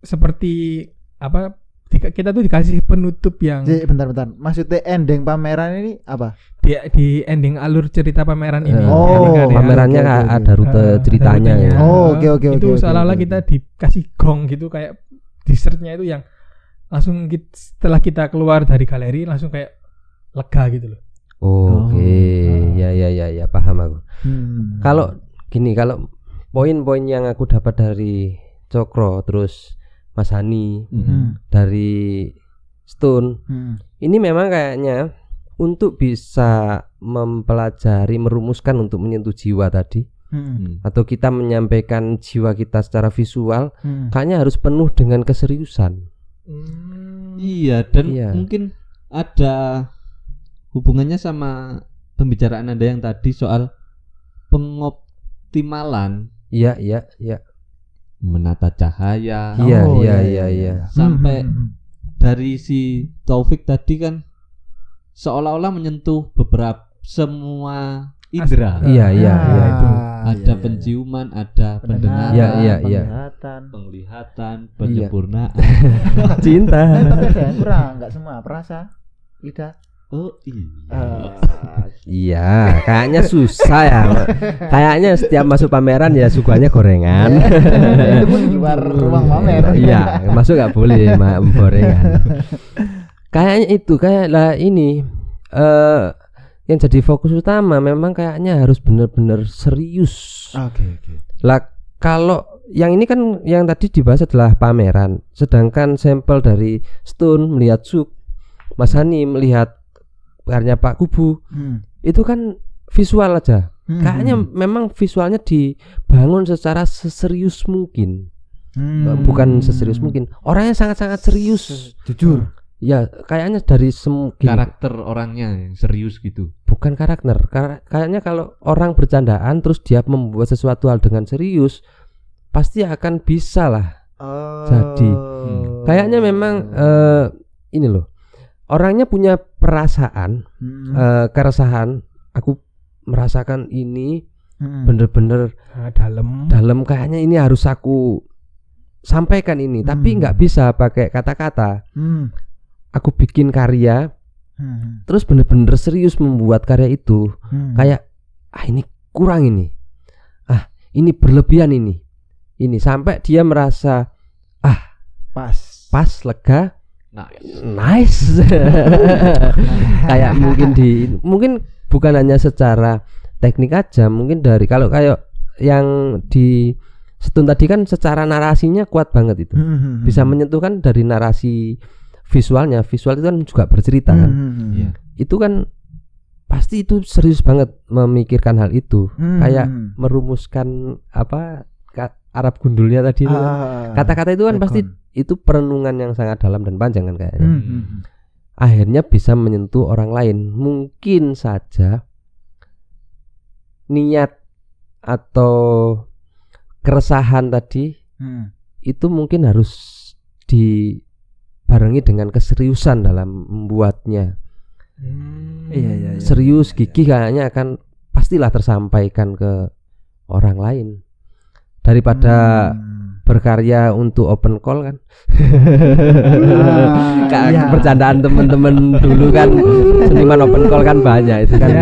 seperti apa? Kita tuh dikasih penutup yang.
Bentar. Maksudnya ending pameran ini apa?
Di ending alur cerita pameran ini.
Pamerannya ada rute ceritanya ya.
Oke.
Itu seolah-olah kita dikasih gong gitu, kayak dessertnya itu yang langsung setelah kita keluar dari galeri langsung kayak lega gitu loh.
Ya paham aku. Kalau poin-poin yang aku dapat dari Cokro terus Mas Hani dari Stone ini memang kayaknya untuk bisa mempelajari, merumuskan untuk menyentuh jiwa tadi, atau kita menyampaikan jiwa kita secara visual, kayaknya harus penuh dengan keseriusan.
Iya, dan mungkin ada hubungannya sama pembicaraan Anda yang tadi soal pengoptimalan.
Iya.
Menata cahaya.
Iya.
Sampai dari si Taufik tadi kan seolah-olah menyentuh beberapa semua indera.
Iya itu.
Ada penciuman, ada pendengaran, penglihatan, penyempurnaan,
cinta.
Tapi ada yang kurang, enggak semua perasa, lidah.
Oh iya.
Iya, kayaknya susah ya. Kayaknya setiap masuk pameran ya suguhannya gorengan.
Itu pun di luar ruang pamer.
Iya, masuk nggak boleh gorengan. Kayaknya itu ini yang jadi fokus utama memang kayaknya harus benar-benar serius.
Oke.
Lah kalau yang ini kan yang tadi dibahas adalah pameran, sedangkan sampel dari Stone melihat Suk, Mas Hani melihat karya Pak Kubu, itu kan visual aja. Kayaknya memang visualnya dibangun secara seserius mungkin. Bukan seserius mungkin. Orangnya sangat-sangat serius.
Jujur.
Ya, kayaknya dari
karakter orangnya yang serius gitu.
Bukan karakter. Kayaknya kalau orang bercandaan terus dia membuat sesuatu hal dengan serius, pasti akan bisa lah. Jadi kayaknya memang ini loh. Orangnya punya perasaan, keresahan. Aku merasakan ini bener-bener dalam kayaknya ini harus aku sampaikan ini, tapi nggak bisa pakai kata-kata. Aku bikin karya, terus bener-bener serius membuat karya itu, kayak ini kurang ini, ini berlebihan ini sampai dia merasa pas lega. Nice. Kayak mungkin bukan hanya secara teknik aja, mungkin dari kalau kayak yang di Setun tadi kan secara narasinya kuat banget itu. Bisa menyentuh kan dari narasi visualnya. Visual itu kan juga bercerita kan. Itu kan pasti itu serius banget memikirkan hal itu. Kayak merumuskan Arab gundulnya tadi itu kan. Kata-kata itu kan pasti itu perenungan yang sangat dalam dan panjang kan kayaknya. Akhirnya bisa menyentuh orang lain. Mungkin saja niat atau keresahan tadi itu mungkin harus dibarengi dengan keseriusan dalam membuatnya. Iya. Serius, gigih kayaknya akan pastilah tersampaikan ke orang lain daripada berkarya untuk open call kan. Bercandaan teman-teman dulu kan seniman open call kan banyak itu kan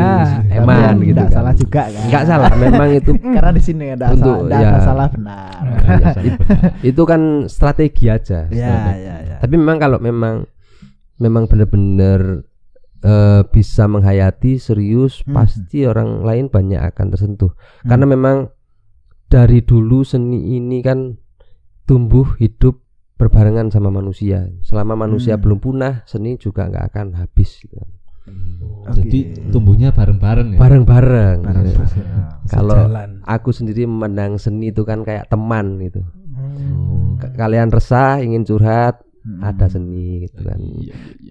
eman gitu.
Tidak salah juga kan.
Enggak salah, memang itu
karena di sini ada salah benar.
Itu kan strategi aja.
Ya.
Tapi memang kalau memang benar-benar bisa menghayati serius, pasti orang lain banyak akan tersentuh. Karena memang dari dulu seni ini kan tumbuh hidup berbarengan sama manusia. Selama manusia belum punah, seni juga nggak akan habis gitu.
Jadi tumbuhnya bareng-bareng ya.
Bareng-bareng. Kalau aku sendiri memandang seni itu kan kayak teman gitu. Kalian resah ingin curhat, ada seni gitu kan.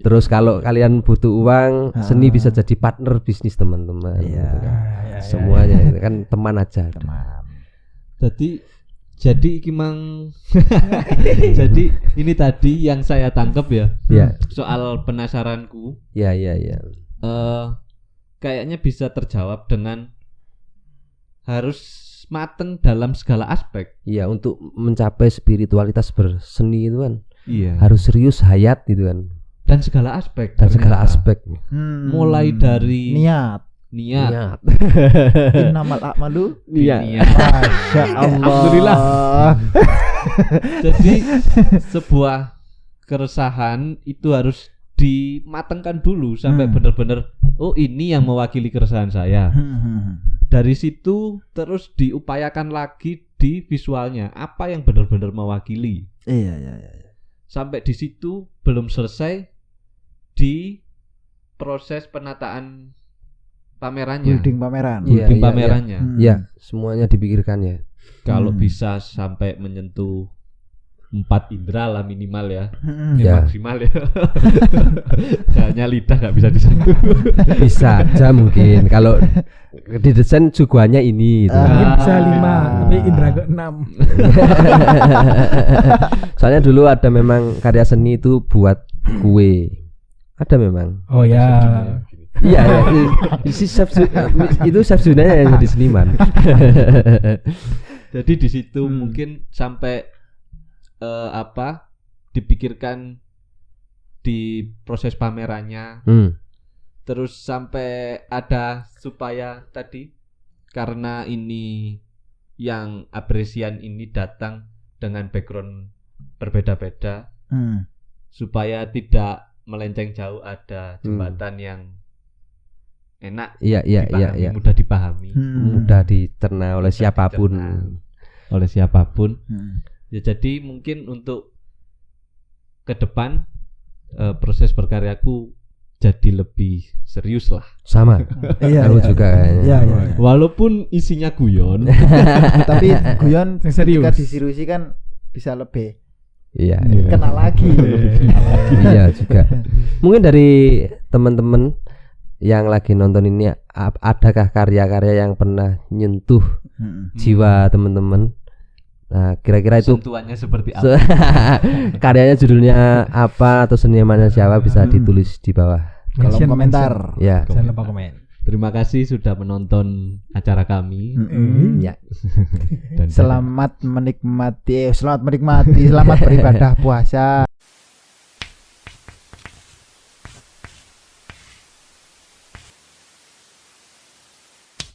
Terus kalau kalian butuh uang, seni bisa jadi partner bisnis teman-teman. Gitu kan. Semuanya itu kan teman aja.
Jadi Kimang jadi ini tadi yang saya tangkap ya. Soal penasaranku.
Iya.
Kayaknya bisa terjawab dengan harus mateng dalam segala aspek.
Iya, untuk mencapai spiritualitas berseni itu kan.
Iya.
Harus serius hayat gitu kan.
Dan segala aspek. Mulai dari
niat. Innamal a'malu
niat.
Masya Allah.
Alhamdulillah. Jadi sebuah keresahan itu harus dimatangkan dulu sampai benar-benar ini yang mewakili keresahan saya. Dari situ terus diupayakan lagi di visualnya apa yang benar-benar mewakili.
Iya.
Sampai di situ belum selesai di proses penataan pamerannya.
Building
pamerannya.
Iya, semuanya dipikirkan ya.
Kalau bisa sampai menyentuh 4 indera lah minimal ya. Maksimal ya. Kayaknya lidah nggak bisa disentuh.
Bisa aja mungkin kalau didesain suguhannya ini gitu.
Mungkin bisa 5 tapi indera ke-6.
Soalnya dulu ada memang karya seni itu buat kue. Ada memang.
Oh ya.
Iya. Itu chef Junanya yang jadi seniman.
Jadi di situ mungkin sampai dipikirkan di proses pamerannya. Terus sampai ada supaya tadi karena ini yang apresian ini datang dengan background berbeda-beda, supaya tidak melenceng jauh, ada jembatan yang enak, mudah dipahami,
mudah dicerna oleh siapapun.
Ya, jadi mungkin untuk ke depan proses berkaryaku jadi lebih serius lah.
Sama.
Iya,
Aku
iya.
juga kayaknya.
Iya, iya.
Walaupun isinya guyon.
Tapi guyon
Yang
ketika
serius.
diseriusi kan bisa lebih
Iya.
kenal lagi.
Iya juga. Mungkin dari teman-teman yang lagi nonton ini adakah karya-karya yang pernah nyentuh jiwa teman-teman? Nah, kira-kira itu
Sentuhannya seperti
Se-
apa?
karyanya judulnya apa atau senimannya siapa bisa ditulis di bawah.
Kolom
Mention,
komentar.
Ya.
Jangan lupa komen.
Terima kasih sudah menonton acara kami.
Ya.
Dan
Selamat menikmati, selamat beribadah puasa.